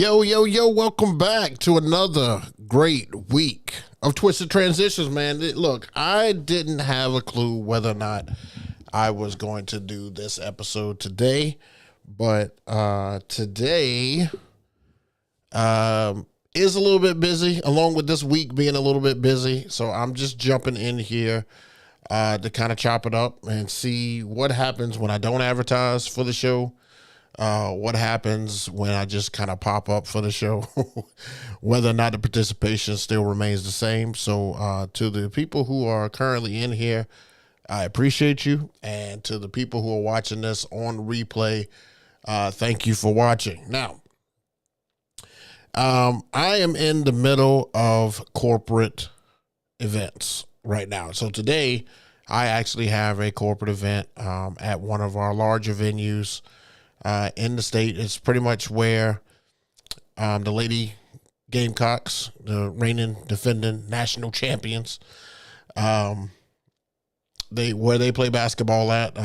Yo, welcome back to another great week of Twisted Transitions, man. Look, I didn't have a clue whether or not I was going to do this episode today, but today is a little bit busy, along with this week being a little bit busy. So I'm just jumping in here to kind of chop it up and see what happens when I don't advertise for the show. What happens when I just kind of pop up for the show, whether or not the participation still remains the same. So to the people who are currently in here, I appreciate you. And to the people who are watching this on replay, thank you for watching. Now, I am in the middle of corporate events right now. So today I actually have a corporate event at one of our larger venues in the state. It's pretty much where the Lady Gamecocks, the reigning, defending national champions, where they play basketball at,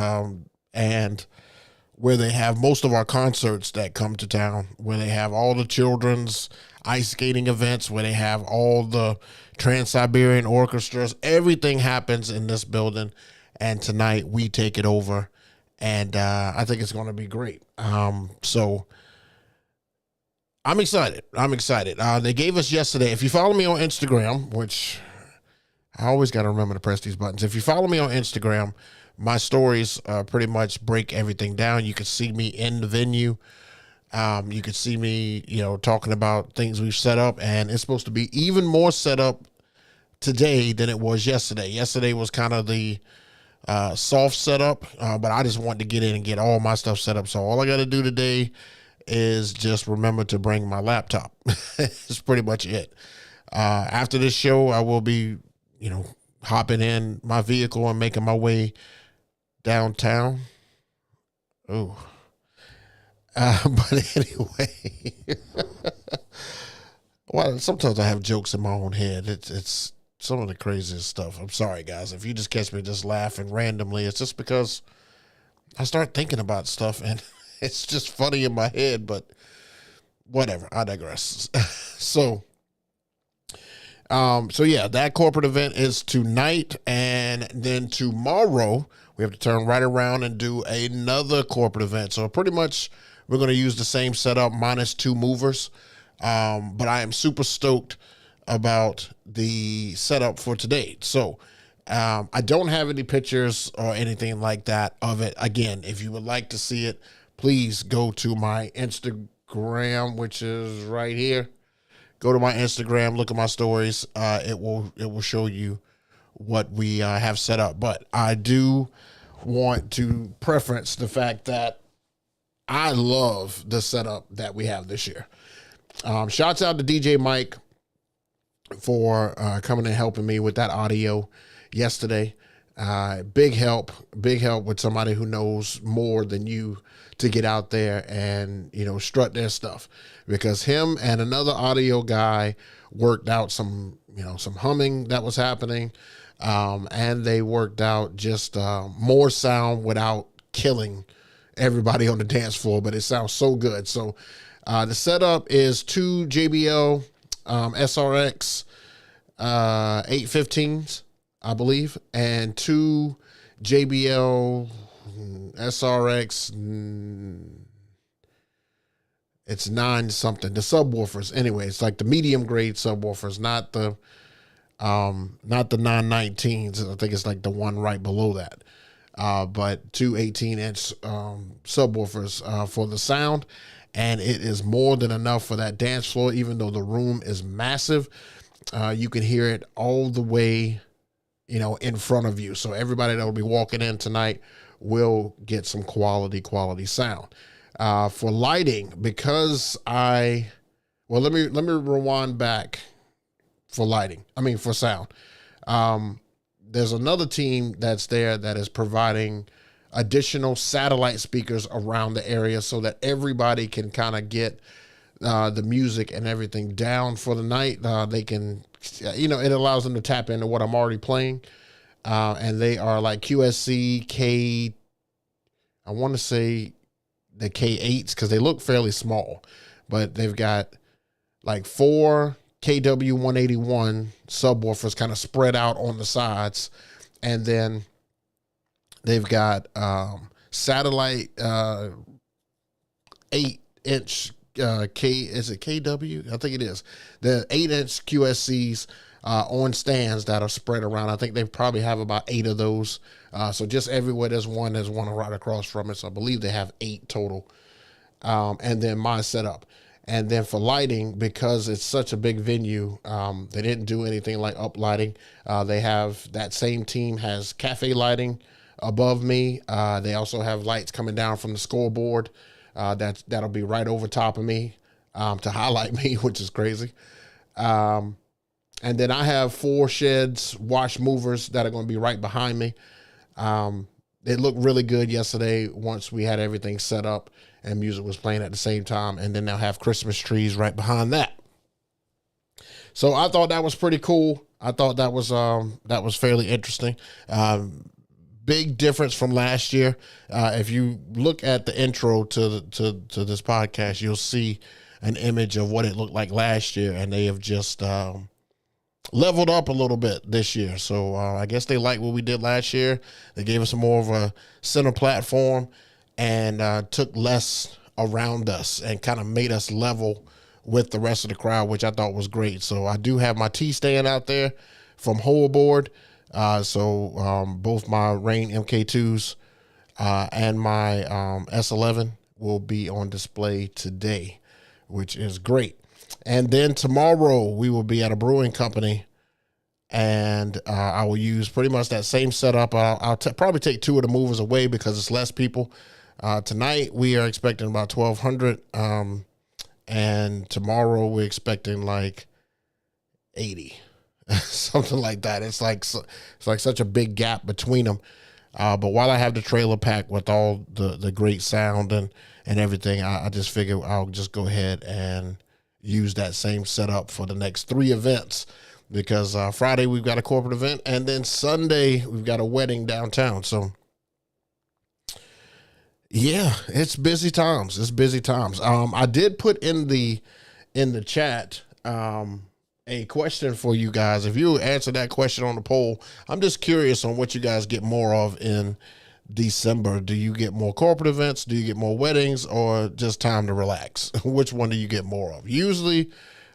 and where they have most of our concerts that come to town, where they have all the children's ice skating events, where they have all the Trans-Siberian orchestras. Everything happens in this building, and tonight we take it over. And I think it's going to be great. So I'm excited. They gave us yesterday, if you follow me on Instagram, which I always got to remember to press these buttons. If you follow me on Instagram, my stories pretty much break everything down. You can see me in the venue. You can see me, talking about things we've set up. And it's supposed to be even more set up today than it was yesterday. Yesterday was kind of the soft setup, but I just wanted to get in and get all my stuff set up. So all I got to do today is just remember to bring my laptop. That's pretty much it. After this show, I will be, hopping in my vehicle and making my way downtown. Oh, but anyway, well, sometimes I have jokes in my own head. It's some of the craziest stuff. I'm sorry, guys. If you just catch me just laughing randomly, it's just because I start thinking about stuff and it's just funny in my head, but whatever. I digress. So yeah, that corporate event is tonight, and then tomorrow we have to turn right around and do another corporate event. So pretty much we're going to use the same setup minus 2 movers. But I am super stoked about the setup for today. So I don't have any pictures or anything like that of it. Again, if you would like to see it, please go to my Instagram, which is right here. Go to my Instagram, look at my stories. It will show you what we have set up. But I do want to preference the fact that I love the setup that we have this year. Shouts out to DJ Mike for coming and helping me with that audio yesterday. Big help with somebody who knows more than you to get out there and, strut their stuff, because him and another audio guy worked out some humming that was happening. And they worked out just more sound without killing everybody on the dance floor, but it sounds so good. So the setup is 2 JBL SRX 815s, I believe, and 2 JBL SRX, it's 9 something, the subwoofers. Anyway, it's like the medium grade subwoofers, not the 919s. I think it's like the one right below that. But 2 18-inch subwoofers for the sound. And it is more than enough for that dance floor, even though the room is massive. You can hear it all the way, in front of you. So everybody that will be walking in tonight will get some quality sound. For lighting, because let me rewind back for lighting. For sound. There's another team that's there that is providing additional satellite speakers around the area so that everybody can kind of get the music and everything down for the night. They can, it allows them to tap into what I'm already playing. And they are like QSC I want to say the K8s, because they look fairly small, but they've got like 4 KW 181 subwoofers kind of spread out on the sides. And then they've got satellite 8-inch is it KW? I think it is. The 8-inch QSCs on stands that are spread around. I think they probably have about 8 of those. So just everywhere there's one right across from it. So I believe they have 8 total. And then my setup. And then for lighting, because it's such a big venue, they didn't do anything like up lighting. They have that same team has cafe lighting above me. They also have lights coming down from the scoreboard. That'll be right over top of me to highlight me, which is crazy. And then I have 4 sheds, wash movers that are going to be right behind me. It looked really good yesterday once we had everything set up and music was playing at the same time. And then they'll have Christmas trees right behind that. So I thought that was pretty cool. I thought that was fairly interesting. Big difference from last year. If you look at the intro to this podcast, you'll see an image of what it looked like last year, and they have just leveled up a little bit this year. So I guess they like what we did last year. They gave us more of a center platform and took less around us and kind of made us level with the rest of the crowd, which I thought was great. So I do have my T stand out there from Hoverboard. So both my Rain MK2s and my S11 will be on display today, which is great. And then tomorrow we will be at a brewing company, and I will use pretty much that same setup. I'll probably take 2 of the movers away because it's less people. Tonight we are expecting about 1,200, and tomorrow we're expecting like 80. Something like that. It's like such a big gap between them. But while I have the trailer packed with all the great sound and everything, I just figure I'll just go ahead and use that same setup for the next 3 events, because Friday we've got a corporate event, and then Sunday we've got a wedding downtown. So yeah, it's busy times. It's busy times. I did put in the chat a question for you guys. If you answer that question on the poll, I'm just curious on what you guys get more of in December. Do you get more corporate events? Do you get more weddings, or just time to relax? Which one do you get more of? Usually,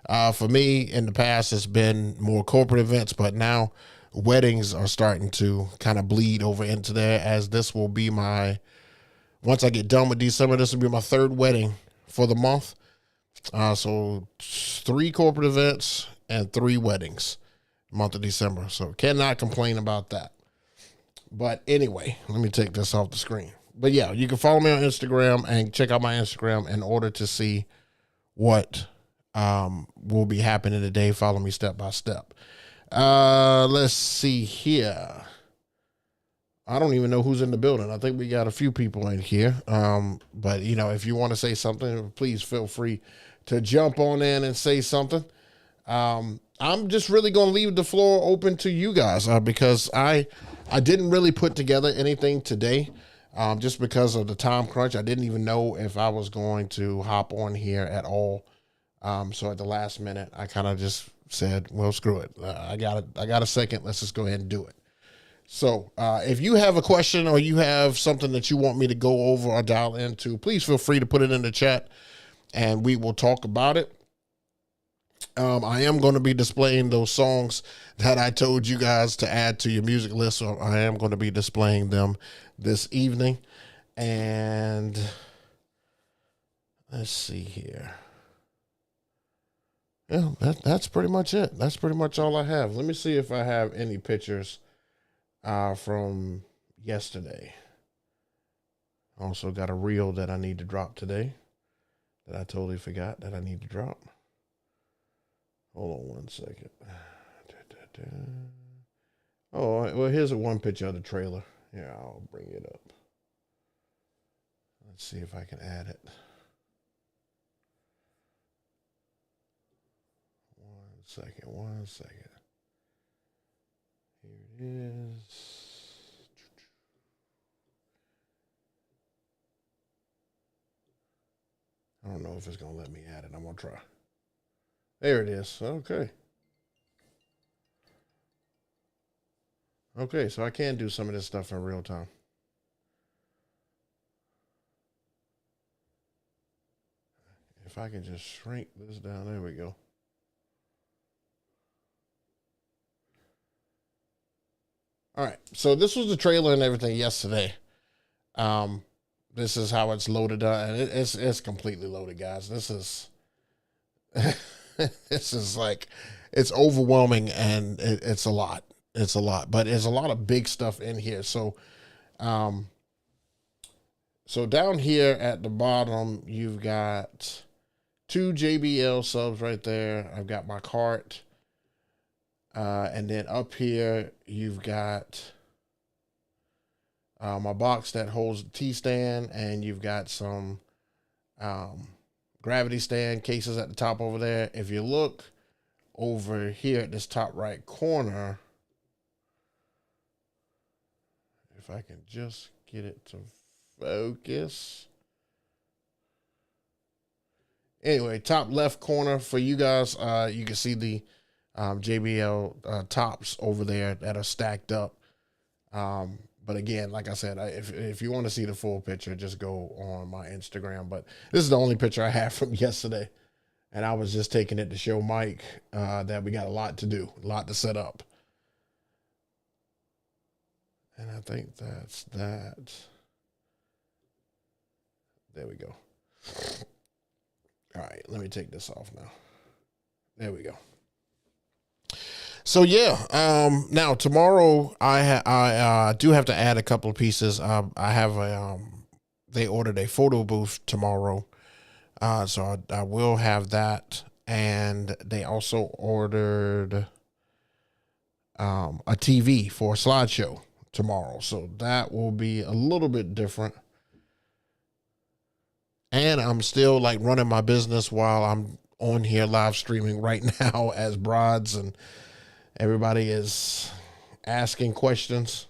for me in the past, it's been more corporate events, but now weddings are starting to kind of bleed over into there, as this will be once I get done with December, this will be my 3rd wedding for the month. So 3 corporate events and 3 weddings month of December. So cannot complain about that. But anyway, let me take this off the screen. But yeah, you can follow me on Instagram and check out my Instagram in order to see what will be happening today. Follow me step by step. Let's see here. I don't even know who's in the building. I think we got a few people in here. But if you want to say something, please feel free to jump on in and say something. I'm just really going to leave the floor open to you guys because I didn't really put together anything today, just because of the time crunch. I didn't even know if I was going to hop on here at all. So at the last minute, I kind of just said, well, screw it. I got a second. Let's just go ahead and do it. So if you have a question or you have something that you want me to go over or dial into, please feel free to put it in the chat and we will talk about it. I am going to be displaying those songs that I told you guys to add to your music list. So I am going to be displaying them this evening. And let's see here. Yeah, that's pretty much it. That's pretty much all I have. Let me see if I have any pictures from yesterday. Also got a reel that I need to drop today that I totally forgot that I need to drop. Hold on one second. Oh, well, here's one picture of the trailer. Yeah, I'll bring it up. Let's see if I can add it. One second. Here it is. I don't know know if it's going to let me add it. I'm going to try. There it is. Okay. Okay, so I can do some of this stuff in real time. If I can just shrink this down, there we go. All right, so this was the trailer and everything yesterday. This is how it's loaded up, and it's completely loaded, guys. This is this is like it's overwhelming, and it's a lot. It's a lot, but there's a lot of big stuff in here. So, so down here at the bottom, you've got 2 JBL subs right there. I've got my cart. And then up here, you've got my box that holds the T stand, and you've got some gravity stand cases at the top over there. If you look over here at this top right corner, if I can just get it to focus. Anyway, top left corner for you guys, you can see the JBL tops over there that are stacked up. But again, like I said, if you want to see the full picture, just go on my Instagram. But this is the only picture I have from yesterday. And I was just taking it to show Mike that we got a lot to do, a lot to set up. And I think that's that. There we go. All right, let me take this off now. There we go. So yeah, now tomorrow I do have to add a couple of pieces. I have a they ordered a photo booth tomorrow, so I will have that, and they also ordered a TV for a slideshow tomorrow, so that will be a little bit different. And I'm still like running my business while I'm on here live streaming right now as Broads, and everybody is asking questions.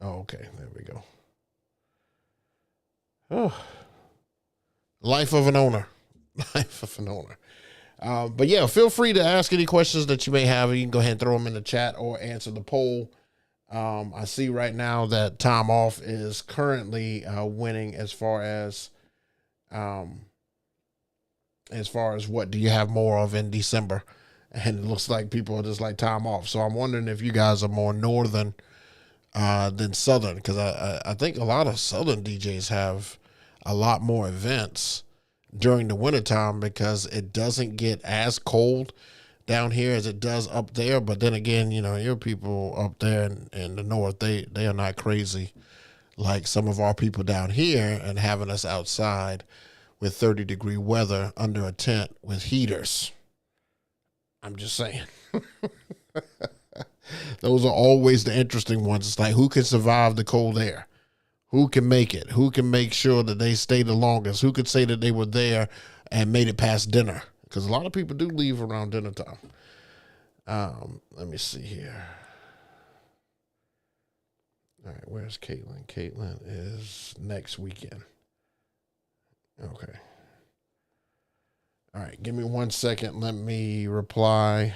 Oh, okay. There we go. Oh, life of an owner. Life of an owner. But yeah, feel free to ask any questions that you may have. You can go ahead and throw them in the chat or answer the poll. I see right now that Time Off is currently winning as far as what do you have more of in December, and it looks like people are just like Time Off. So I'm wondering if you guys are more northern than southern, because I think a lot of southern DJs have a lot more events during the wintertime because it doesn't get as cold down here as it does up there. But then again, you know, your people up there in the north, they are not crazy like some of our people down here and having us outside with 30-degree weather under a tent with heaters. I'm just saying. Those are always the interesting ones. It's like, who can survive the cold air? Who can make it? Who can make sure that they stay the longest? Who could say that they were there and made it past dinner? Because a lot of people do leave around dinner time. Let me see here. All right, where's Caitlin? Caitlin is next weekend. Okay. All right, give me 1 second. Let me reply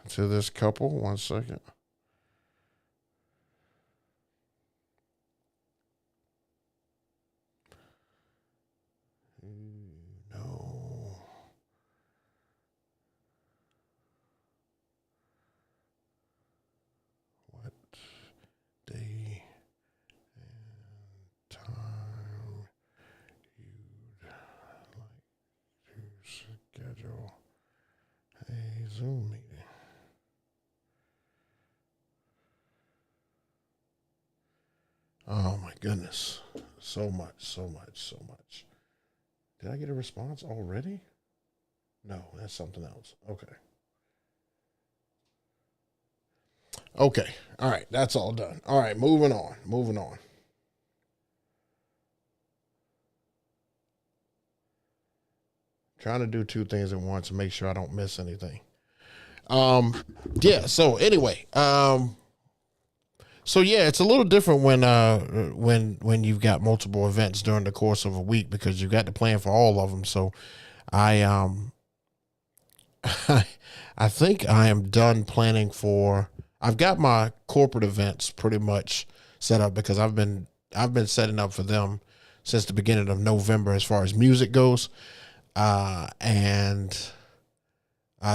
to this couple. 1 second. No. What day and time you'd like to schedule a Zoom meeting? Oh my goodness. So much, so much, so much. Did I get a response already? No, that's something else. Okay. Okay. All right. That's all done. All right. Moving on. Moving on. Trying to do 2 things at once and make sure I don't miss anything. Yeah. So anyway, So yeah, it's a little different when you've got multiple events during the course of a week because you've got to plan for all of them. So I I think I am done planning for. I've got my corporate events pretty much set up because I've been setting up for them since the beginning of November as far as music goes, and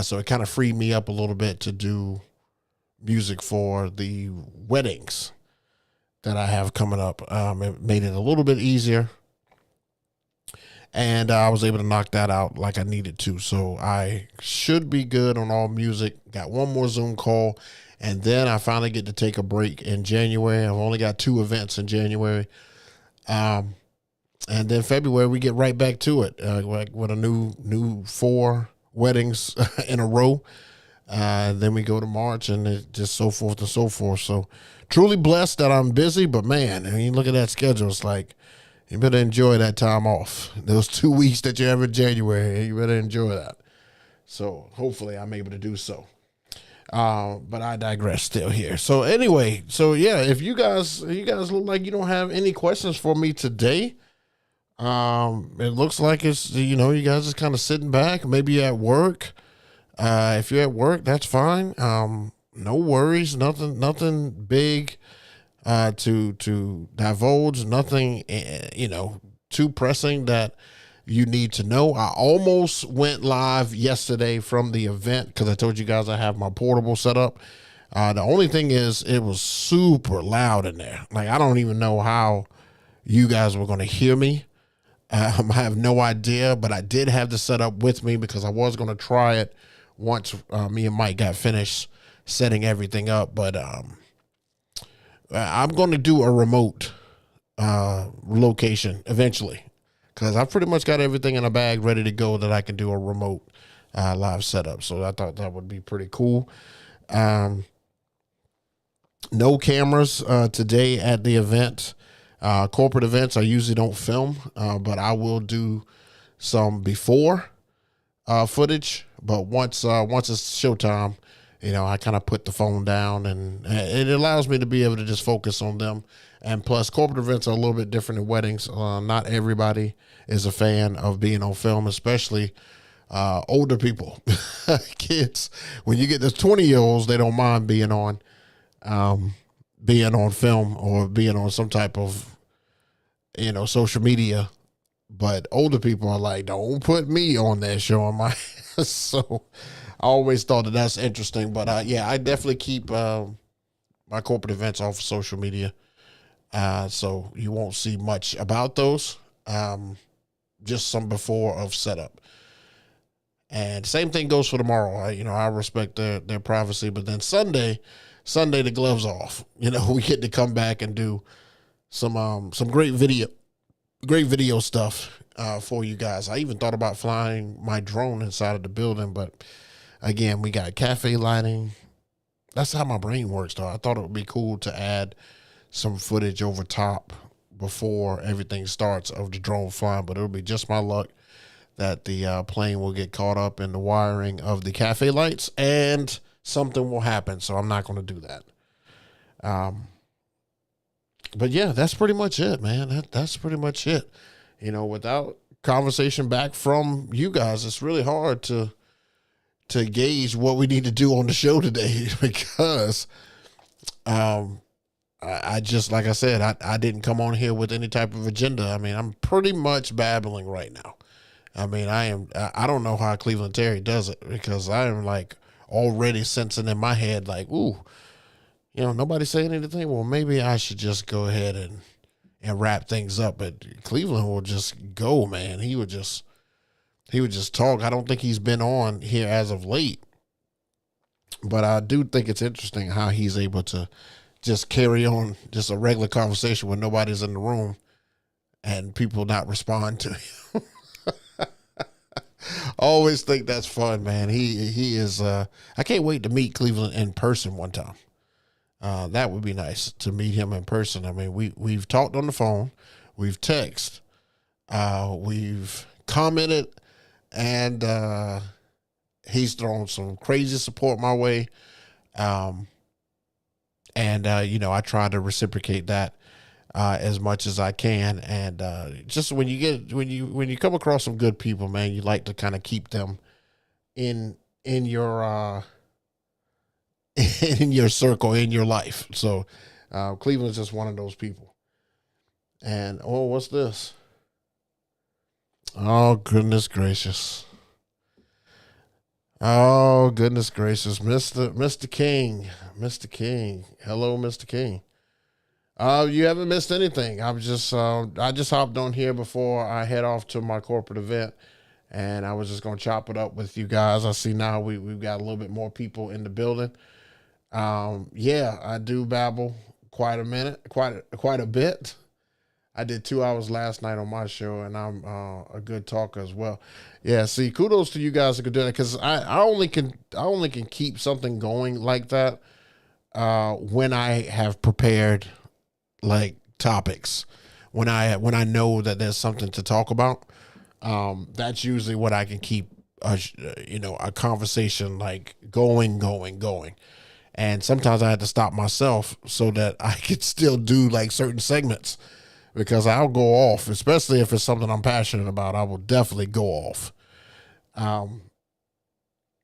so it kind of freed me up a little bit to do music for the weddings that I have coming up. It made it a little bit easier, and I was able to knock that out like I needed to. So I should be good on all music. Got one more Zoom call, and then I finally get to take a break in January. I've only got 2 events in January, and then February we get right back to it, like with a new 4 weddings in a row. Then we go to March, and it just so forth and so forth. So truly blessed that I'm busy, but man, I mean, look at that schedule. It's like, you better enjoy that time off. Those 2 weeks that you have in January, you better enjoy that. So hopefully I'm able to do so. But I digress still here. So anyway, so yeah, if you guys look like you don't have any questions for me today, it looks like it's, you guys just kind of sitting back, maybe you're at work. If you're at work, that's fine. No worries, nothing big to divulge, nothing too pressing that you need to know. I almost went live yesterday from the event because I told you guys I have my portable set up. The only thing is it was super loud in there. Like, I don't even know how you guys were going to hear me. I have no idea, but I did have the setup with me because I was going to try it once me and Mike got finished setting everything up. But I'm going to do a remote location eventually because I've pretty much got everything in a bag ready to go that I can do a remote live setup. So I thought that would be pretty cool. No cameras today at the event. Corporate events, I usually don't film, but I will do some before footage. But once it's showtime, I kind of put the phone down, and it allows me to be able to just focus on them. And plus, corporate events are a little bit different than weddings. Not everybody is a fan of being on film, especially older people, kids. When you get the 20-year-olds, they don't mind being on film or being on some type of social media, but older people are like, don't put me on that show on my so I always thought that that's interesting. But yeah, I definitely keep my corporate events off of social media, so you won't see much about those, just some before of setup. And same thing goes for tomorrow. I respect their privacy, but then Sunday the gloves off. We get to come back and do some great video stuff for you guys. I even thought about flying my drone inside of the building, but again, we got cafe lighting. That's how my brain works, though. I thought it would be cool to add some footage over top before everything starts of the drone flying, but it'll be just my luck that the plane will get caught up in the wiring of the cafe lights and something will happen. So I'm not going to do that. But yeah, that's pretty much it, man. That's pretty much it. Without conversation back from you guys, it's really hard to gauge what we need to do on the show today because I just, like I said, I didn't come on here with any type of agenda. I mean, I'm pretty much babbling right now. I mean, I don't know how Cleveland Terry does it because I am like already sensing in my head like, ooh, nobody saying anything. Well, maybe I should just go ahead and wrap things up. But Cleveland will just go, man. He would just talk. I don't think he's been on here as of late, but I do think it's interesting how he's able to just carry on just a regular conversation when nobody's in the room and people not respond to him. I always think that's fun, man. He is. I can't wait to meet Cleveland in person one time. That would be nice to meet him in person. I mean, we've talked on the phone, we've texted, we've commented, and he's thrown some crazy support my way. And, I try to reciprocate that as much as I can. And just when you come across some good people, man, you like to kind of keep them in your in your circle, in your life. So Cleveland's just one of those people. And what's this? Oh, goodness gracious. Oh, goodness gracious. Mr. King. Mr. King. Hello, Mr. King. You haven't missed anything. I just hopped on here before I head off to my corporate event, and I was just gonna chop it up with you guys. I see now we've got a little bit more people in the building. Yeah, I do babble quite a bit. I did 2 hours last night on my show, and I'm a good talker as well. Yeah, see, kudos to you guys who can do that, because I only can keep something going like that when I have prepared like topics, when I know that there's something to talk about. That's usually what I can keep a conversation like going. And sometimes I had to stop myself so that I could still do like certain segments, because I'll go off, especially if it's something I'm passionate about. I will definitely go off.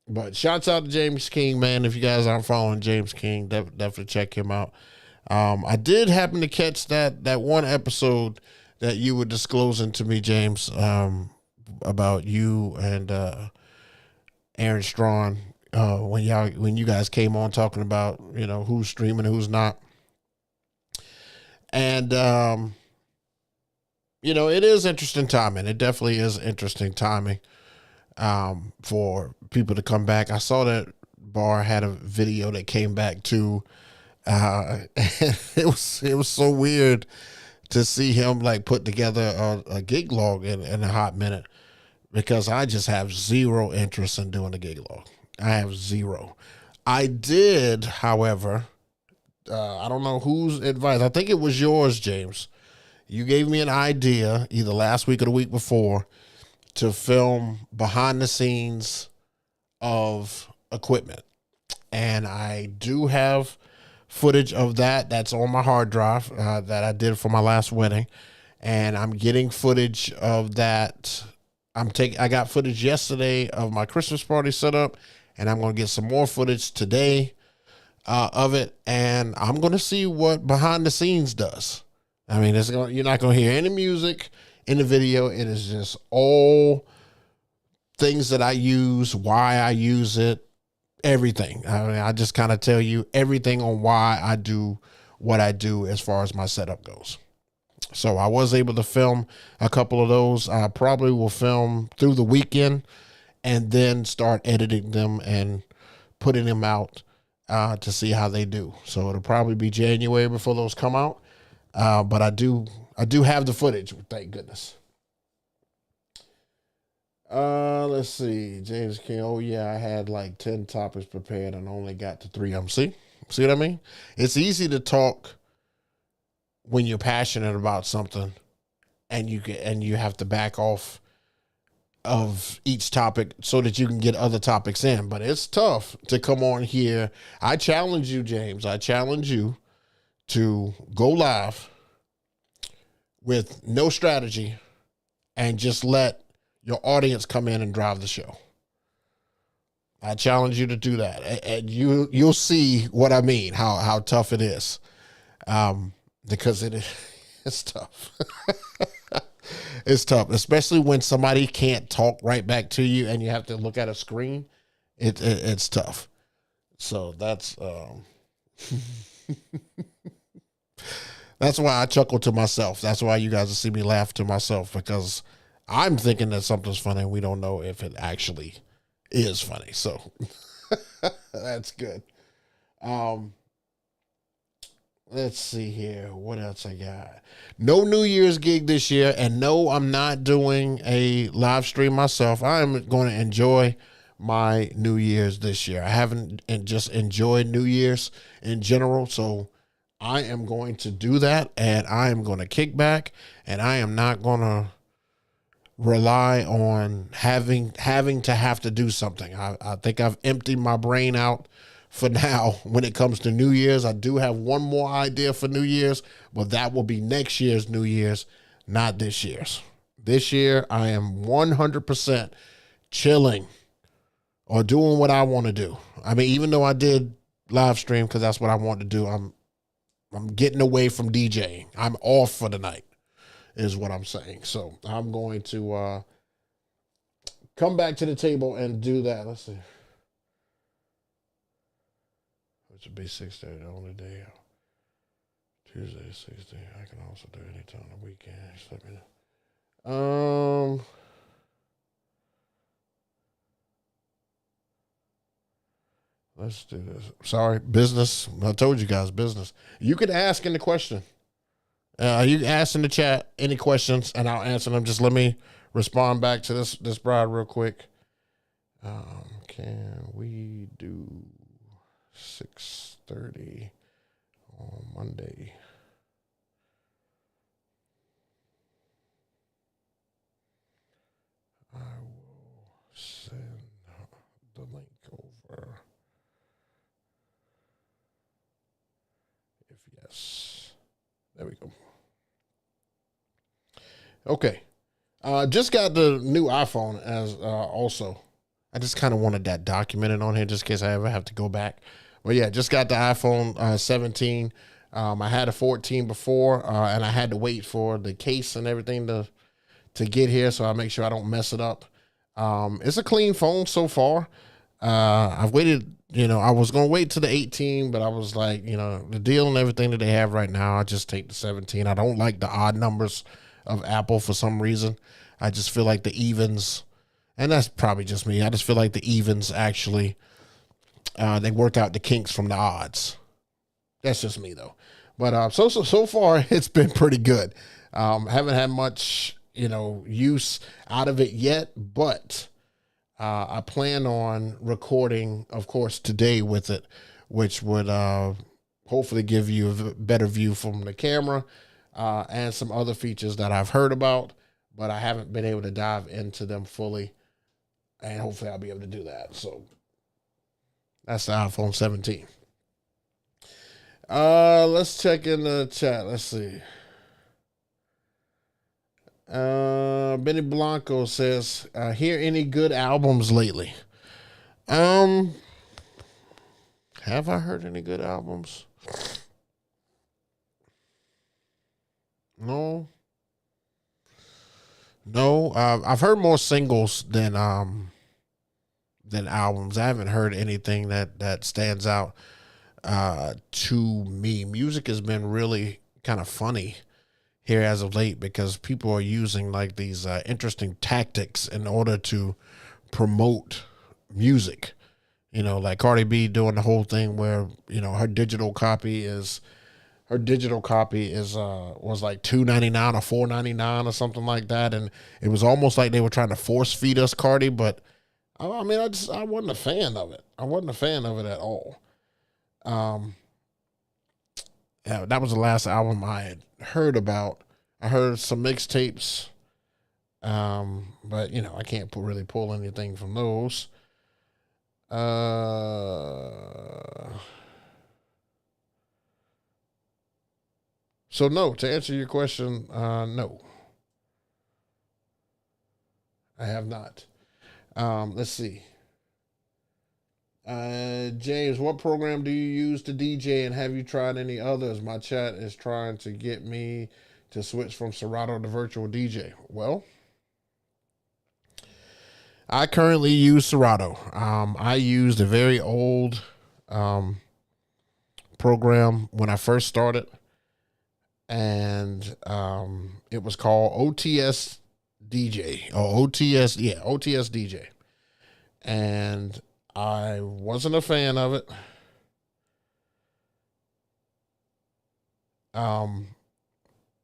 But shouts out to James King, man. If you guys aren't following James King, definitely check him out. I did happen to catch that one episode that you were disclosing to me, James, about you and Aaron Strawn, when you guys came on talking about who's streaming, who's not. And it is interesting timing. It definitely is interesting timing for people to come back. I saw that Bar had a video that came back too. It was so weird to see him like put together a gig log in a hot minute, because I just have zero interest in doing a gig log. I have zero. I did, however, I don't know whose advice. I think it was yours, James. You gave me an idea either last week or the week before to film behind the scenes of equipment. And I do have footage of that. That's on my hard drive that I did for my last wedding. And I'm getting footage of that. I got footage yesterday of my Christmas party setup, and I'm going to get some more footage today of it. And I'm going to see what behind the scenes does. I mean, you're not going to hear any music in the video. It is just all things that I use, why I use it, everything. I mean, I just kind of tell you everything on why I do what I do as far as my setup goes. So I was able to film a couple of those. I probably will film through the weekend and then start editing them and putting them out to see how they do. So it'll probably be January before those come out. But I do have the footage, thank goodness. Let's see. James King. Oh yeah, I had like 10 topics prepared and only got to 3 of them. See what I mean? It's easy to talk when you're passionate about something, and you have to back off of each topic so that you can get other topics in. But it's tough to come on here. I challenge you, James. I challenge you to go live with no strategy and just let your audience come in and drive the show. I challenge you to do that, and you'll see what I mean, how tough it is, because it's tough. It's tough, especially when somebody can't talk right back to you and you have to look at a screen. It's tough. So that's that's why I chuckle to myself. That's why you guys will see me laugh to myself, because I'm thinking that something's funny and we don't know if it actually is funny. So that's good. Let's see here. What else I got? No New Year's gig this year. And no, I'm not doing a live stream myself. I'm going to enjoy my New Year's this year. I haven't just enjoyed New Year's in general. So I am going to do that, and I am going to kick back, and I am not going to rely on having to do something. I think I've emptied my brain out for now when it comes to New Year's. I do have one more idea for New Year's, but that will be next year's New Year's, not this year's. This year, I am 100% chilling or doing what I want to do. I mean, even though I did live stream because that's what I want to do, I'm getting away from DJing. I'm off for the night, is what I'm saying. So I'm going to come back to the table and do that. Let's see. Which would be 6:30 the only day. Tuesday 6:30. I can also do any time on the weekend. Just let me know. Let's do this. Sorry, business. I told you guys, business. You could ask in the question. You can ask in the chat any questions, and I'll answer them. Just let me respond back to this bride real quick. Can we do 6:30 on Monday? I will send the link over. If yes, there we go. Okay. Just got the new iPhone as also. I just kind of wanted that documented on here just in case I ever have to go back. But yeah, just got the iPhone 17. I had a 14 before, and I had to wait for the case and everything to get here, so I make sure I don't mess it up. It's a clean phone so far. I've waited, I was going to wait to the 18, but I was like, the deal and everything that they have right now, I just take the 17. I don't like the odd numbers of Apple for some reason. I just feel like the evens, and that's probably just me, I just feel like the evens actually, they work out the kinks from the odds. That's just me though. But so far it's been pretty good. Haven't had much, use out of it yet, but I plan on recording, of course, today with it, which would hopefully give you a better view from the camera and some other features that I've heard about, but I haven't been able to dive into them fully, and hopefully I'll be able to do that. So that's the iPhone 17. Let's check in the chat. Let's see. Benny Blanco says, hear any good albums lately? Have I heard any good albums? No. I've heard more singles than albums. I haven't heard anything that stands out to me. Music has been really kind of funny here as of late because people are using like these interesting tactics in order to promote music. Like Cardi B doing the whole thing where, her digital copy was like $2.99 or $4.99 or something like that. And it was almost like they were trying to force feed us Cardi, but I wasn't a fan of it. I wasn't a fan of it at all. Yeah, that was the last album I had heard about. I heard some mixtapes, but I can't really pull anything from those. So no, to answer your question, no, I have not. Let's see. James, what program do you use to DJ, and have you tried any others? My chat is trying to get me to switch from Serato to Virtual DJ. Well, I currently use Serato. I used a very old program when I first started, and it was called OTS DJ or OTS DJ, and I wasn't a fan of it.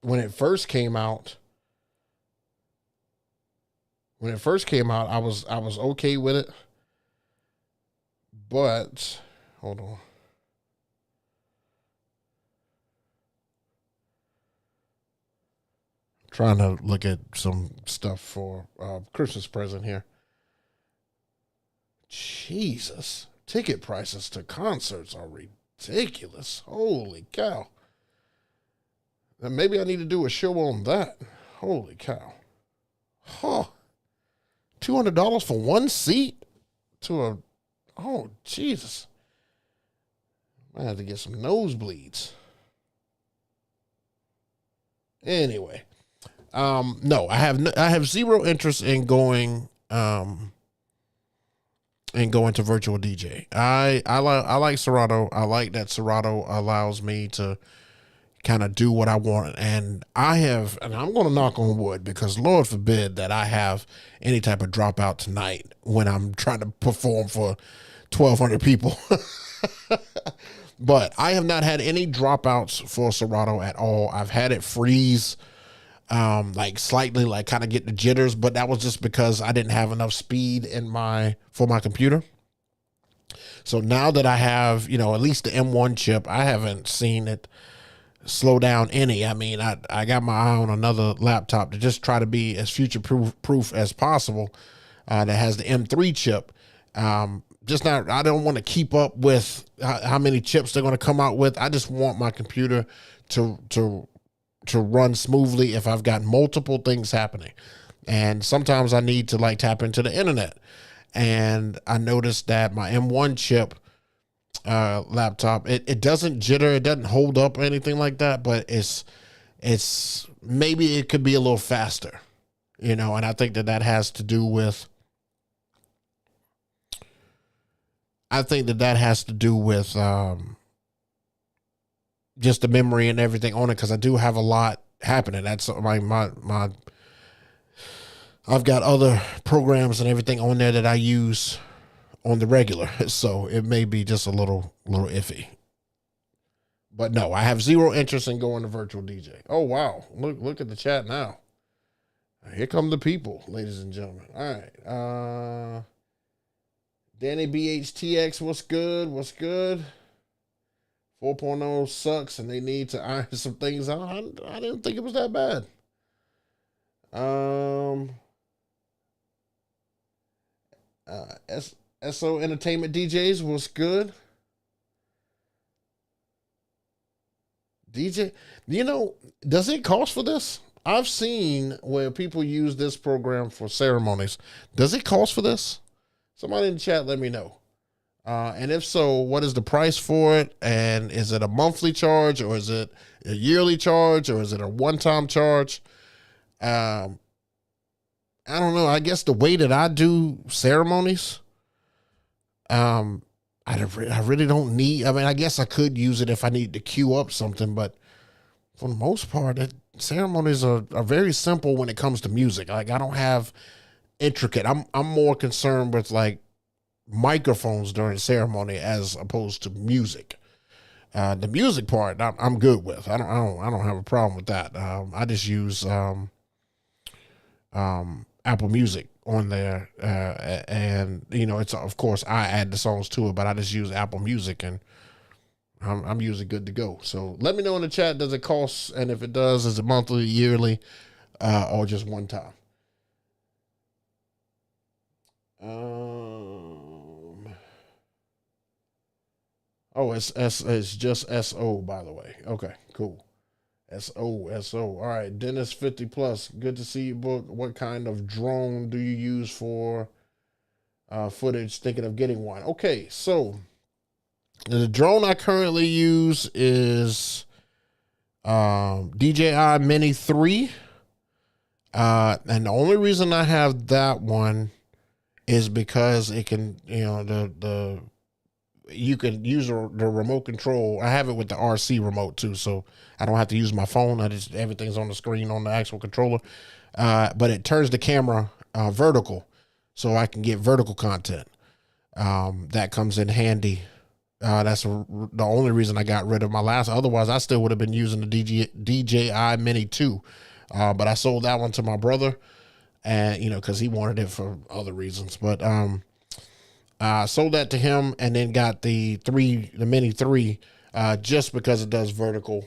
When it first came out, I was okay with it. But hold on. I'm trying to look at some stuff for Christmas present here. Jesus. Ticket prices to concerts are ridiculous. Holy cow. And maybe I need to do a show on that. Holy cow. Huh. $200 for one seat oh, Jesus. I have to get some nosebleeds. Anyway, no, I have zero interest in going to virtual DJ. I like Serato. I like that Serato allows me to kind of do what I want. And and I'm going to knock on wood, because Lord forbid that I have any type of dropout tonight when I'm trying to perform for 1,200 people. But I have not had any dropouts for Serato at all. I've had it freeze, like slightly, like kind of get the jitters, but that was just because I didn't have enough speed for my computer. So now that I have, at least the M1 chip, I haven't seen it slow down any. I mean, I got my eye on another laptop to just try to be as future proof as possible, that has the M3 chip. I don't want to keep up with how many chips they're going to come out with. I just want my computer to run smoothly if I've got multiple things happening. And sometimes I need to like tap into the internet. And I noticed that my M1 chip laptop, it doesn't jitter, it doesn't hold up or anything like that, but it's maybe it could be a little faster, and I think that has to do with just the memory and everything on it, because I do have a lot happening. That's I've got other programs and everything on there that I use on the regular, so it may be just a little iffy. But no, I have zero interest in going to virtual DJ. Oh wow, look at the chat now. Here come the people, ladies and gentlemen. All right, Danny BHTX, what's good? 4.0 sucks, and they need to iron some things out. I didn't think it was that bad. SO Entertainment DJs, what's good? DJ, does it cost for this? I've seen where people use this program for ceremonies. Does it cost for this? Somebody in the chat, let me know. And if so, what is the price for it? And is it a monthly charge, or is it a yearly charge, or is it a one-time charge? I don't know. I guess the way that I do ceremonies, I really don't need. I mean, I guess I could use it if I need to queue up something, but for the most part, ceremonies are very simple when it comes to music. Like, I don't have intricate. I'm more concerned with like microphones during ceremony as opposed to music. The music part, I'm good with. I don't have a problem with that. I just use Apple Music on there, and it's, of course, I add the songs to it, but I just use Apple Music, and I'm usually good to go. So let me know in the chat, does it cost? And if it does, is it monthly, yearly, or just one time? Oh, it's just SO, by the way. Okay, cool. SO. All right, Dennis 50 plus. Good to see you, Book. What kind of drone do you use for footage? Thinking of getting one. Okay, so the drone I currently use is DJI Mini 3. And the only reason I have that one is because it can, you can use the remote control. I have it with the RC remote too, so I don't have to use my phone. Everything's on the screen on the actual controller. But it turns the camera vertical, so I can get vertical content. That comes in handy. That's the only reason I got rid of my last. Otherwise, I still would have been using the DJI Mini 2. But I sold that one to my brother, and because he wanted it for other reasons. But I sold that to him, and then got the Mini 3, just because it does vertical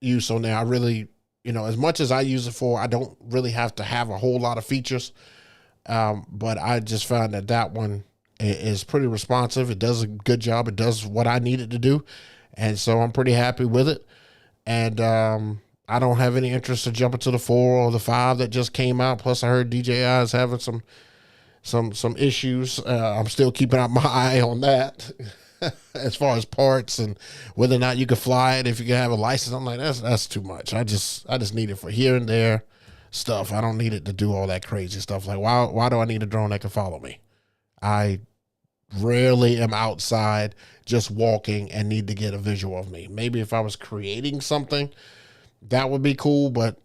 use on there. I really, as much as I use it for, I don't really have to have a whole lot of features. But I just found that one is pretty responsive. It does a good job. It does what I need it to do. And so I'm pretty happy with it. And I don't have any interest in jumping to the 4 or the 5 that just came out. Plus, I heard DJI is having some issues. I'm still keeping out my eye on that as far as parts and whether or not you can fly it. If you can have a license, I'm like, that's too much. I just need it for here and there stuff. I don't need it to do all that crazy stuff. Like, why do I need a drone that can follow me? I rarely am outside just walking and need to get a visual of me. Maybe if I was creating something, that would be cool, but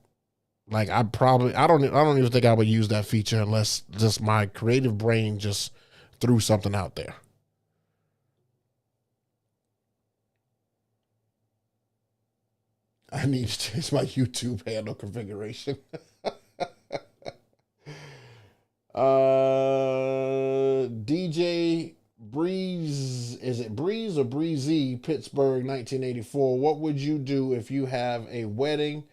like I don't even think I would use that feature unless just my creative brain just threw something out there. I need to change my YouTube handle configuration. DJ Breeze, is it Breeze or Breezy, Pittsburgh, 1984. What would you do if you have a wedding,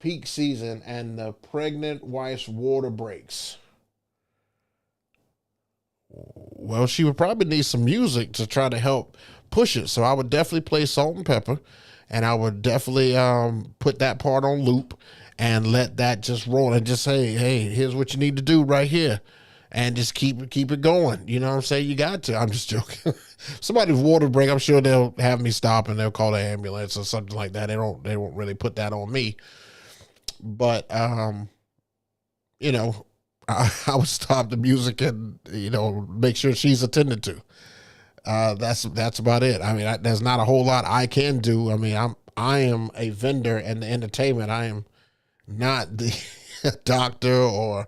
peak season, and the pregnant wife's water breaks? Well, she would probably need some music to try to help push it. So I would definitely play Salt and Pepper, and I would definitely put that part on loop and let that just roll and just say, hey, here's what you need to do right here. And just keep it going. You know what I'm saying? You got to. I'm just joking. Somebody's water break, I'm sure they'll have me stop and they'll call the ambulance or something like that. They won't really put that on me. But you know, I would stop the music and, you know, make sure she's attended to. That's about it. I mean, there's not a whole lot I can do. I mean, I am a vendor in the entertainment. I am not the doctor or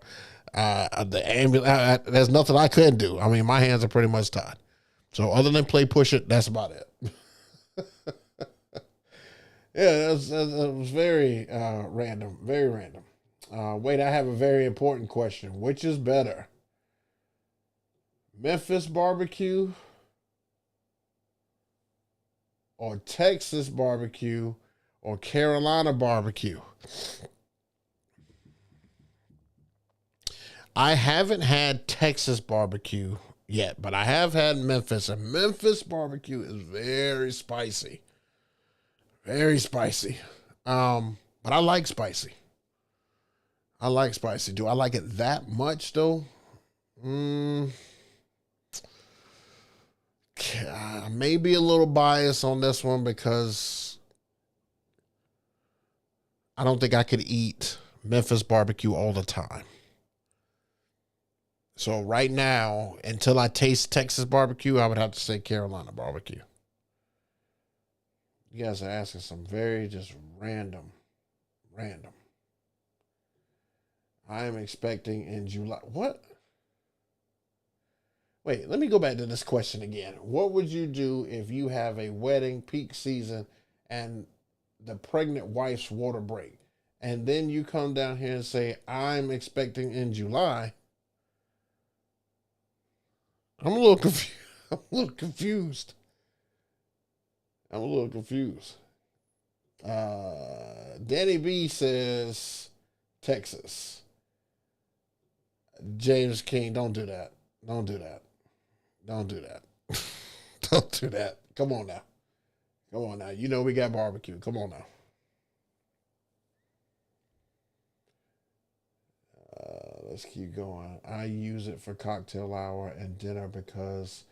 the ambulance. There's nothing I could do. I mean, my hands are pretty much tied. So other than play push it, that's about it. Yeah, that was very random. Very random. Wait, I have a very important question. Which is better? Memphis barbecue or Texas barbecue or Carolina barbecue? I haven't had Texas barbecue yet, but I have had Memphis, and Memphis barbecue is very spicy. Very spicy. But I like spicy. I like spicy. Do I like it that much though? Maybe a little bias on this one because I don't think I could eat Memphis barbecue all the time. So right now, until I taste Texas barbecue, I would have to say Carolina barbecue. You guys are asking some very just random. I am expecting in July. What? Wait, let me go back to this question again. What would you do if you have a wedding, peak season, and the pregnant wife's water break? And then you come down here and say, I'm expecting in July. I'm a little confused. I'm a little confused. Danny B says Texas. James King, don't do that. Don't do that. Don't do that. Don't do that. Come on now. Come on now. You know we got barbecue. Come on now. Let's keep going. I use it for cocktail hour and dinner because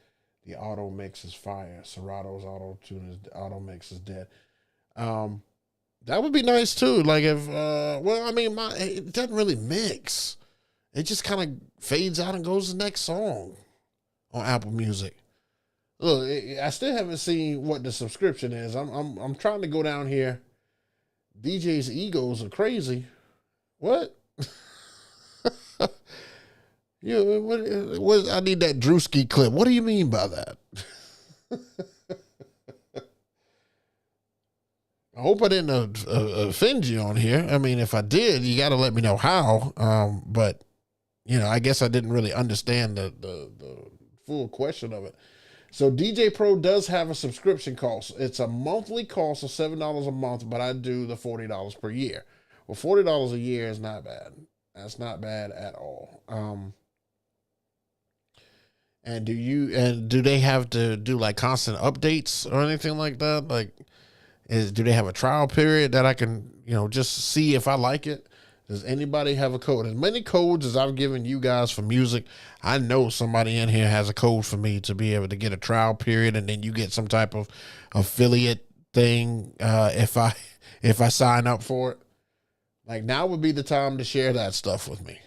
the auto mix is fire. Serato's auto mix is dead. That would be nice too. Like if well, I mean, it doesn't really mix. It just kind of fades out and goes to the next song on Apple Music. Look, I still haven't seen what the subscription is. I'm trying to go down here. DJ's egos are crazy. What? What? I need that Drewski clip. What do you mean by that? I hope I didn't offend you on here. I mean, if I did, you got to let me know how. But you know, I guess I didn't really understand the full question of it. So DJ Pro does have a subscription cost. It's a monthly cost of $7 a month, but I do the $40 per year. Well, $40 a year is not bad. That's not bad at all. And do they have to do like constant updates or anything like that? Like, do they have a trial period that I can, just see if I like it? Does anybody have a code? As many codes as I've given you guys for music, I know somebody in here has a code for me to be able to get a trial period, and then you get some type of affiliate thing if I sign up for it. Like, now would be the time to share that stuff with me.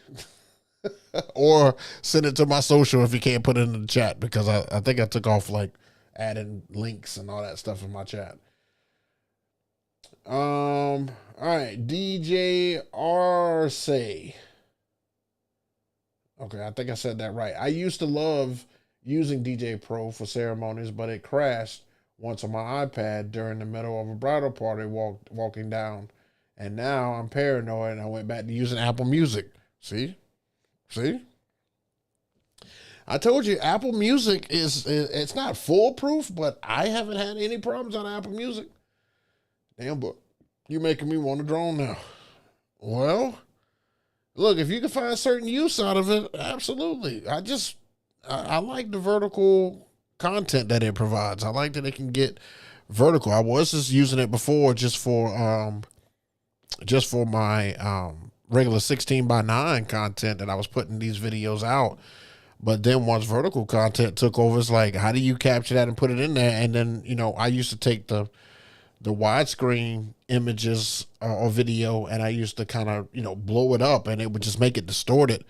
Or send it to my social if you can't put it in the chat, because I think I took off like adding links and all that stuff in my chat. All right, DJ Arce. Okay, I think I said that right. I used to love using DJ Pro for ceremonies, but it crashed once on my iPad during the middle of a bridal party walking down. And now I'm paranoid and I went back to using Apple Music. See? I told you Apple Music it's not foolproof, but I haven't had any problems on Apple Music. Damn, book. You're making me want to drone now. Well, look, if you can find certain use out of it, absolutely. I like the vertical content that it provides. I like that it can get vertical. I was just using it before just for my regular 16:9 content that I was putting these videos out. But then once vertical content took over, it's like, how do you capture that and put it in there? And then, I used to take the widescreen images or video, and I used to kind of, blow it up, and it would just make it distorted.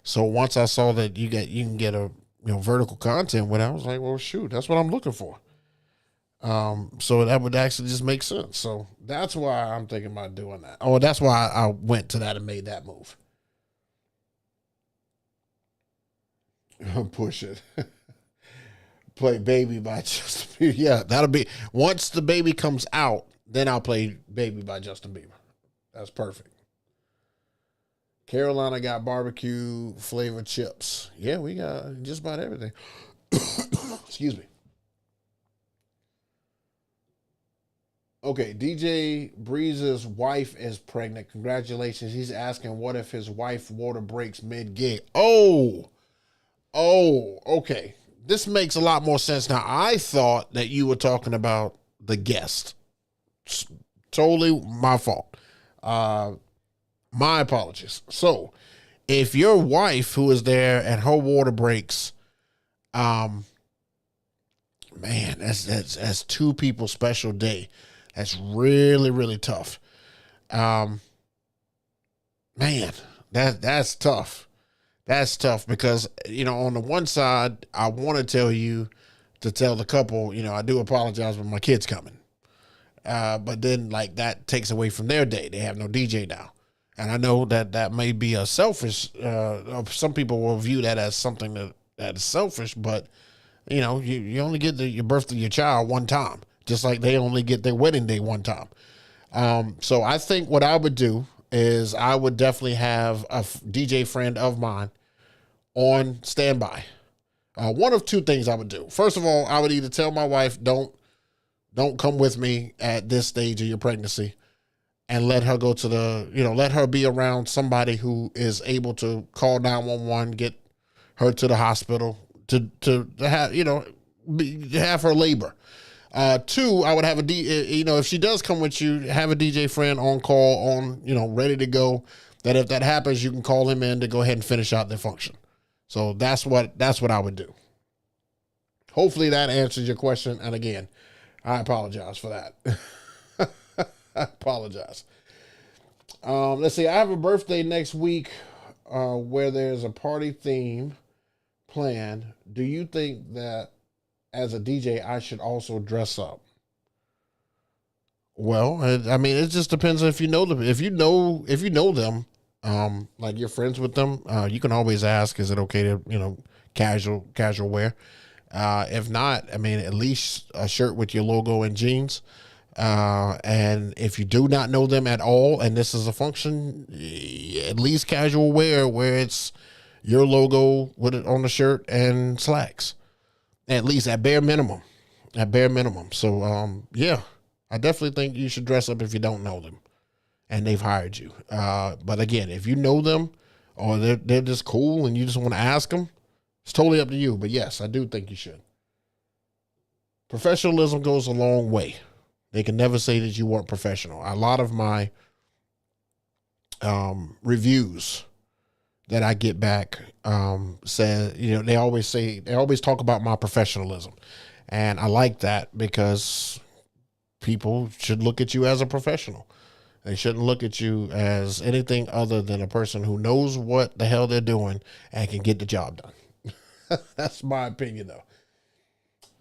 So once I saw that you can get a, vertical content with it, I was like, well, shoot, that's what I'm looking for. So that would actually just make sense. So that's why I'm thinking about doing that. Oh, that's why I went to that and made that move. Push it. Play Baby by Justin Bieber. Yeah, that'll be, once the baby comes out, then I'll play Baby by Justin Bieber. That's perfect. Carolina got barbecue flavored chips. Yeah, we got just about everything. Excuse me. Okay, DJ Breeze's wife is pregnant. Congratulations. He's asking, what if his wife water breaks mid-gig? Oh, okay. This makes a lot more sense now. I thought that you were talking about the guest. It's totally my fault. My apologies. So, if your wife who is there and her water breaks, man, that's two people's special day. That's really, really tough. Man, that's tough. That's tough because, on the one side, I want to tell you to tell the couple, I do apologize, but my kid's coming. But then, like, that takes away from their day. They have no DJ now. And I know that may be a selfish, some people will view that as something that is selfish, but, you only get your birthday of your child one time, just like they only get their wedding day one time. So I think what I would do is I would definitely have a DJ friend of mine on standby. One of two things I would do. First of all, I would either tell my wife, don't come with me at this stage of your pregnancy, and let her go to let her be around somebody who is able to call 911, get her to the hospital to have, have her labor. Two, I would have if she does come with you, have a DJ friend on call, ready to go, that if that happens, you can call him in to go ahead and finish out their function. So that's what I would do. Hopefully that answers your question. And again, I apologize for that. I apologize. Let's see. I have a birthday next week where there's a party theme planned. Do you think that as a DJ, I should also dress up? Well, I mean, it just depends on if you know them. If you know them, like you're friends with them, you can always ask, is it okay to, casual wear? If not, I mean, at least a shirt with your logo and jeans. And if you do not know them at all, and this is a function, at least casual wear where it's your logo with it on the shirt and slacks. At least at bare minimum. So, yeah, I definitely think you should dress up if you don't know them and they've hired you. But again, if you know them or they're just cool and you just want to ask them, It's totally up to you, but yes, I do think you should. Professionalism goes a long way. They can never say that you weren't professional. A lot of my reviews that I get back say, they always talk about my professionalism. And I like that because people should look at you as a professional. They shouldn't look at you as anything other than a person who knows what the hell they're doing and can get the job done. That's my opinion, though.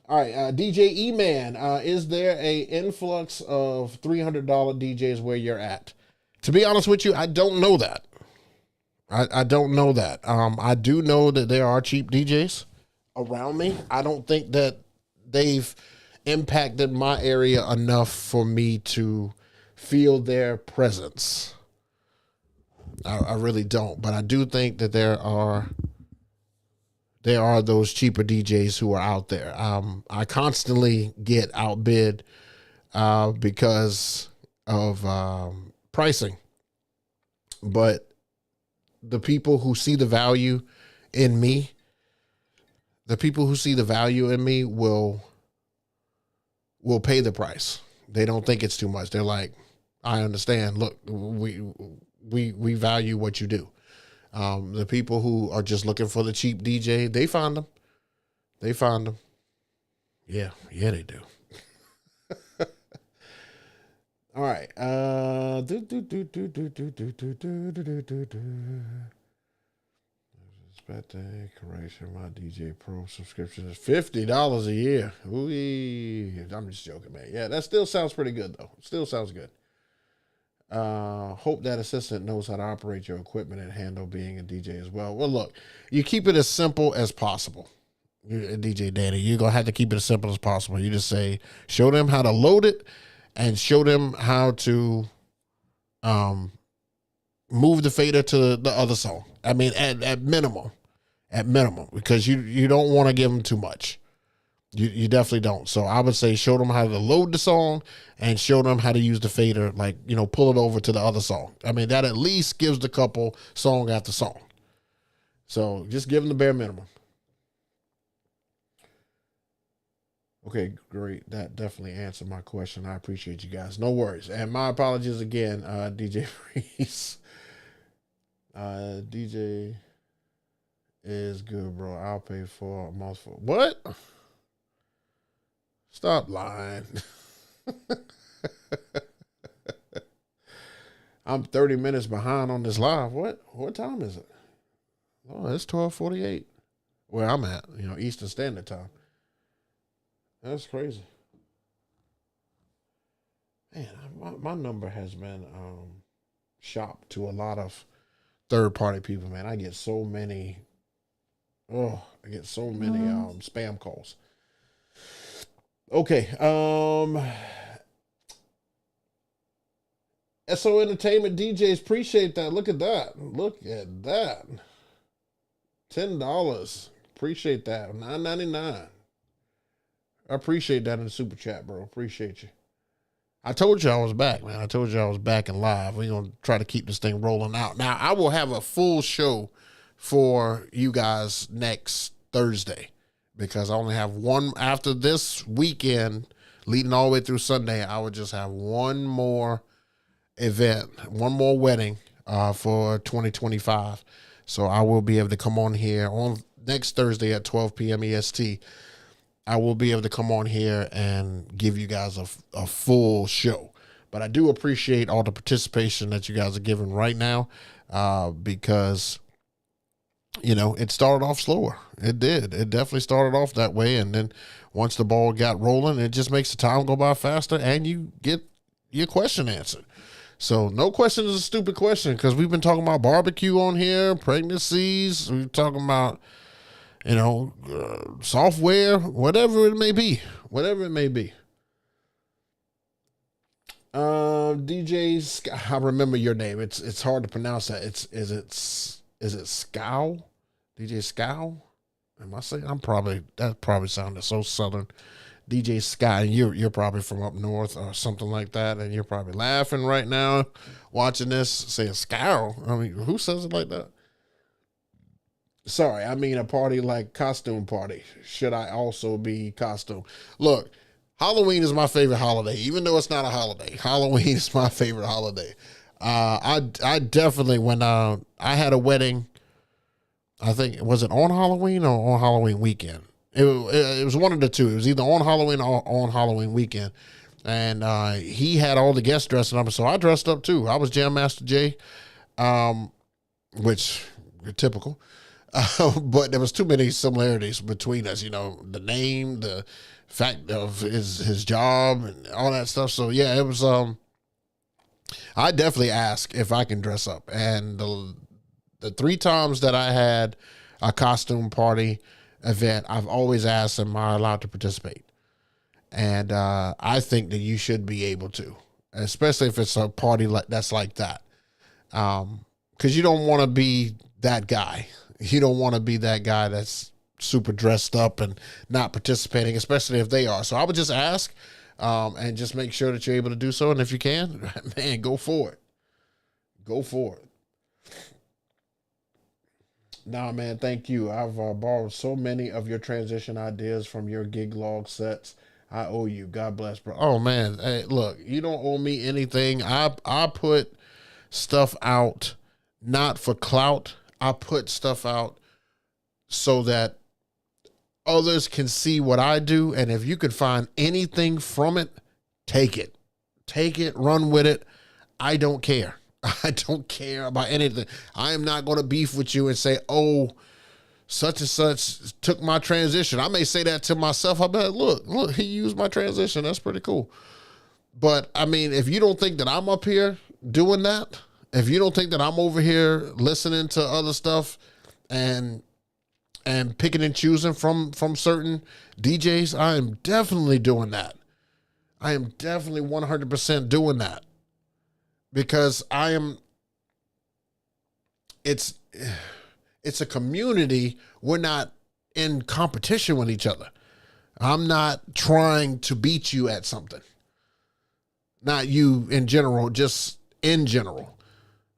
All right, DJ E-Man, is there a influx of $300 DJs where you're at? To be honest with you, I don't know that. I don't know that. I do know that there are cheap DJs around me. I don't think that they've impacted my area enough for me to feel their presence. I really don't. But I do think that there are those cheaper DJs who are out there. I constantly get outbid because of pricing. But the people who see the value in me, will pay the price. They don't think it's too much. They're like, I understand. Look, we value what you do. The people who are just looking for the cheap DJ, they find them. Yeah, they do. All right. Birthday correction. My DJ Pro subscription is $50 a year. Ooh, I'm just joking, man. Yeah, that still sounds pretty good, though. Still sounds good. Hope that assistant knows how to operate your equipment and handle being a DJ as well. Well, look, you keep it as simple as possible. DJ Danny, you're going to have to keep it as simple as possible. You just say, show them how to load it and show them how to move the fader to the other song. I mean, at minimum, because you don't want to give them too much. You definitely don't. So I would say show them how to load the song and show them how to use the fader, like, pull it over to the other song. I mean, that at least gives the couple song after song. So just give them the bare minimum. Okay, great. That definitely answered my question. I appreciate you guys. No worries. And my apologies again, DJ Freeze. DJ is good, bro. I'll pay for a month for what? Stop lying. I'm 30 minutes behind on this live. What time is it? Oh, it's 12:48. Where I'm at, Eastern Standard Time. That's crazy. Man, my number has been shopped to a lot of third-party people, man. I get so many spam calls. Okay. SO Entertainment DJs, appreciate that. Look at that. $10. Appreciate that. $9.99. I appreciate that in the super chat, bro. Appreciate you. I told you I was back, man. I told you I was back and live. We're going to try to keep this thing rolling out. Now, I will have a full show for you guys next Thursday because I only have one after this weekend leading all the way through Sunday. I would just have one more event, one more wedding for 2025. So I will be able to come on here on next Thursday at 12 p.m. EST. I will be able to come on here and give you guys a full show. But I do appreciate all the participation that you guys are giving right now because, it started off slower. It did. It definitely started off that way. And then once the ball got rolling, it just makes the time go by faster and you get your question answered. So no question is a stupid question because we've been talking about barbecue on here, pregnancies. We're talking about, software, whatever it may be. DJs, I remember your name. It's hard to pronounce that. Is it Scow? DJ Scow? Am I saying? That probably sounded so southern. DJ Sky, you're probably from up north or something like that, and you're probably laughing right now watching this, saying Scow. I mean, who says it like that? Sorry, I mean a party like costume party. Should I also be costume? Look, Halloween is my favorite holiday, even though it's not a holiday. Halloween is my favorite holiday. I definitely when I had a wedding. I think was it on Halloween or on Halloween weekend. It was one of the two. It was either on Halloween or on Halloween weekend. And he had all the guests dressing up, so I dressed up too. I was Jam Master Jay, which typical. But there was too many similarities between us. You know, the name, the fact of his job, and all that stuff. So yeah, it was. I definitely asked if I can dress up, and the three times that I had a costume party event, I've always asked, am I allowed to participate? And I think that you should be able to, especially if it's a party that's like that. Because you don't want to be that guy. You don't want to be that guy that's super dressed up and not participating, especially if they are. So I would just ask and just make sure that you're able to do so. And if you can, man, go for it. Go for it. Nah, man, thank you. I've borrowed so many of your transition ideas from your gig log sets. I owe you. God bless, bro. Oh man, hey, look, you don't owe me anything. I put stuff out not for clout. I put stuff out so that others can see what I do, and if you could find anything from it, take it. Take it, run with it. I don't care. I don't care about anything. I am not going to beef with you and say, oh, such and such took my transition. I may say that to myself. I'll be like, look, he used my transition. That's pretty cool. But I mean, if you don't think that I'm up here doing that, if you don't think that I'm over here listening to other stuff and picking and choosing from certain DJs, I am definitely doing that. I am definitely 100% doing that. Because it's a community. We're not in competition with each other. I'm not trying to beat you at something. Not you in general, just in general.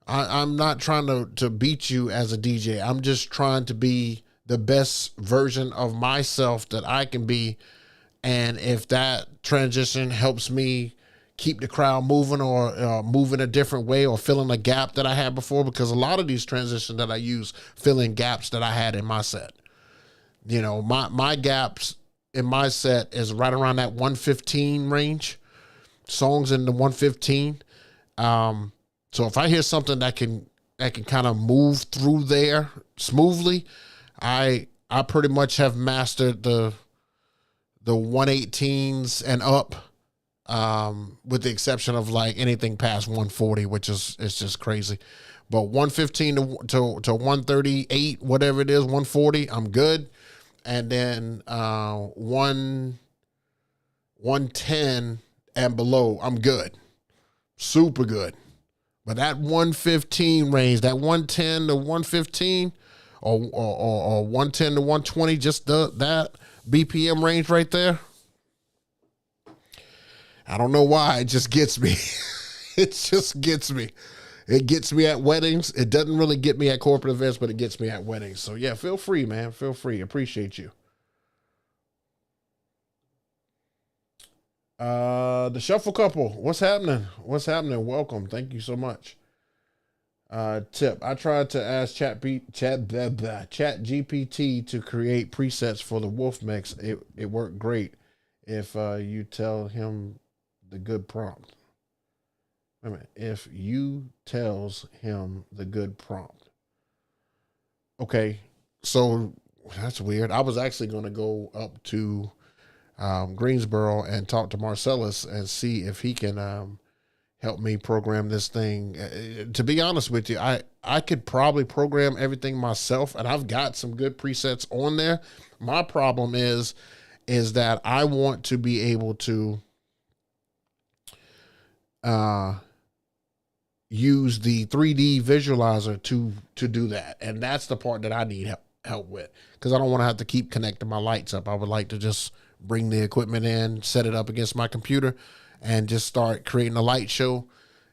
I'm not trying to beat you as a DJ. I'm just trying to be the best version of myself that I can be. And if that transition helps me keep the crowd moving or moving a different way or filling a gap that I had before, because a lot of these transitions that I use fill in gaps that I had in my set. You know, my gaps in my set is right around that 115 range, songs in the 115. So if I hear something that can kind of move through there smoothly, I pretty much have mastered the 118s and up. With the exception of like anything past 140, which is it's just crazy. But 115 to 138, whatever it is, 140, I'm good. And then 110 and below, I'm good. Super good. But that 115 range, that 110 to 115 or 110 to 120, just that BPM range right there. I don't know why. It just gets me. It just gets me. It gets me at weddings. It doesn't really get me at corporate events, but it gets me at weddings. So yeah, feel free, man. Feel free. Appreciate you. The Shuffle Couple. What's happening? What's happening? Welcome. Thank you so much. Tip. I tried to ask Chat GPT to create presets for the Wolf Mix. It worked great if you tell him the good prompt. Wait a minute. If you tells him the good prompt. Okay, so that's weird. I was actually going to go up to Greensboro and talk to Marcellus and see if he can help me program this thing. To be honest with you, I could probably program everything myself, and I've got some good presets on there. My problem is that I want to be able to use the 3D visualizer to do that. And that's the part that I need help with, because I don't want to have to keep connecting my lights up. I would like to just bring the equipment in, set it up against my computer, and just start creating a light show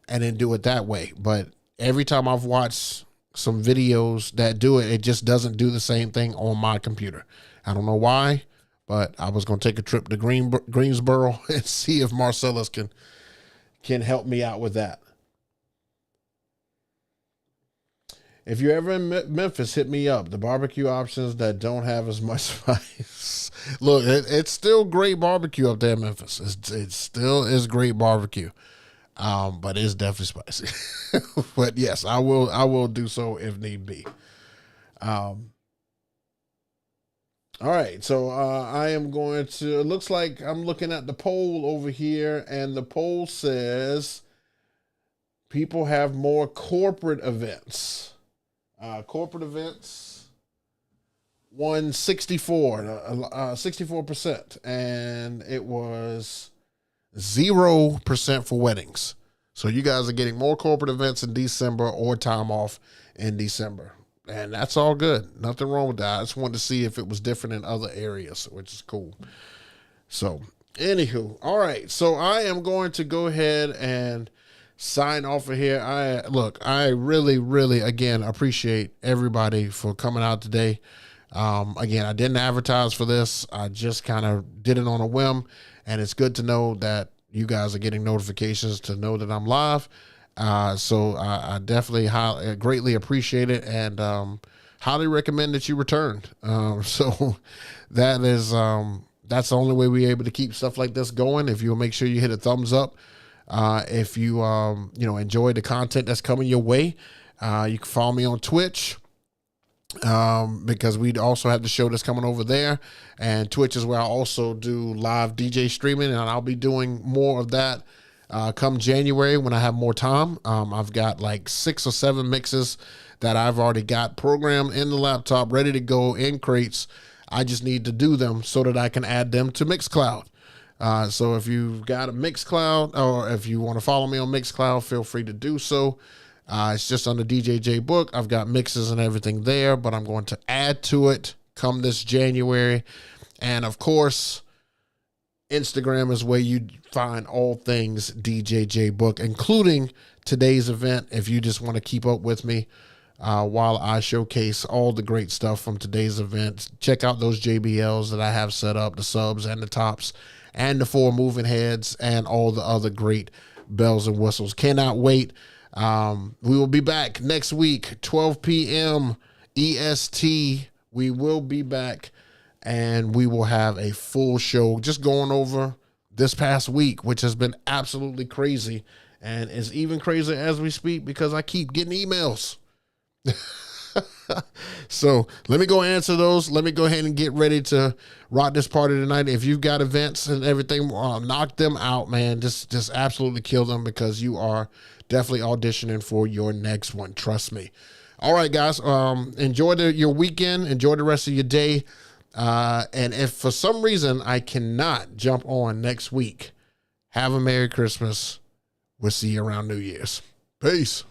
and then do it that way. But every time I've watched some videos that do it. It just doesn't do the same thing on my computer. I don't know why, but I was going to take a trip to Greensboro and see if Marcellus can help me out with that. If you're ever in Memphis, hit me up. The barbecue options that don't have as much spice. Look, it's still great barbecue up there in Memphis. It still is great barbecue. But it's definitely spicy. But yes, I will do so if need be. All right, so I am going to, it looks like I'm looking at the poll over here, and the poll says people have more corporate events. Corporate events won 64%, and it was 0% for weddings. So you guys are getting more corporate events in December or time off in December. And that's all good. Nothing wrong with that. I just wanted to see if it was different in other areas, which is cool. So, anywho, all right. So I am going to go ahead and sign off of here. I really, really, again, appreciate everybody for coming out today. Again, I didn't advertise for this. I just kind of did it on a whim, and it's good to know that you guys are getting notifications to know that I'm live. So I definitely greatly appreciate it, and highly recommend that you return. So that is that's the only way we're able to keep stuff like this going. If you'll make sure you hit a thumbs up. If you enjoy the content that's coming your way, you can follow me on Twitch, because we also have the show that's coming over there, and Twitch is where I also do live DJ streaming, and I'll be doing more of that come January when I have more time. I've got like 6 or 7 mixes that I've already got programmed in the laptop, ready to go in crates. I just need to do them so that I can add them to Mixcloud. So if you've got a Mixcloud, or if you want to follow me on Mixcloud, feel free to do so. It's just under DJ JayBook. I've got mixes and everything there, but I'm going to add to it come this January. And of course, Instagram is where you find all things DJ JayBook, including today's event. If you just want to keep up with me while I showcase all the great stuff from today's event, check out those JBLs that I have set up, the subs and the tops, and the 4 moving heads, and all the other great bells and whistles. Cannot wait. We will be back next week, 12 p.m. EST. We will be back, and we will have a full show just going over this past week, which has been absolutely crazy, and is even crazier as we speak because I keep getting emails. So let me go answer those. Let me go ahead and get ready to rock this party tonight. If you've got events and everything, knock them out, man. Just absolutely kill them, because you are definitely auditioning for your next one. Trust me. All right, guys. Enjoy your weekend. Enjoy the rest of your day. And if for some reason I cannot jump on next week, have a Merry Christmas. We'll see you around New Year's. Peace.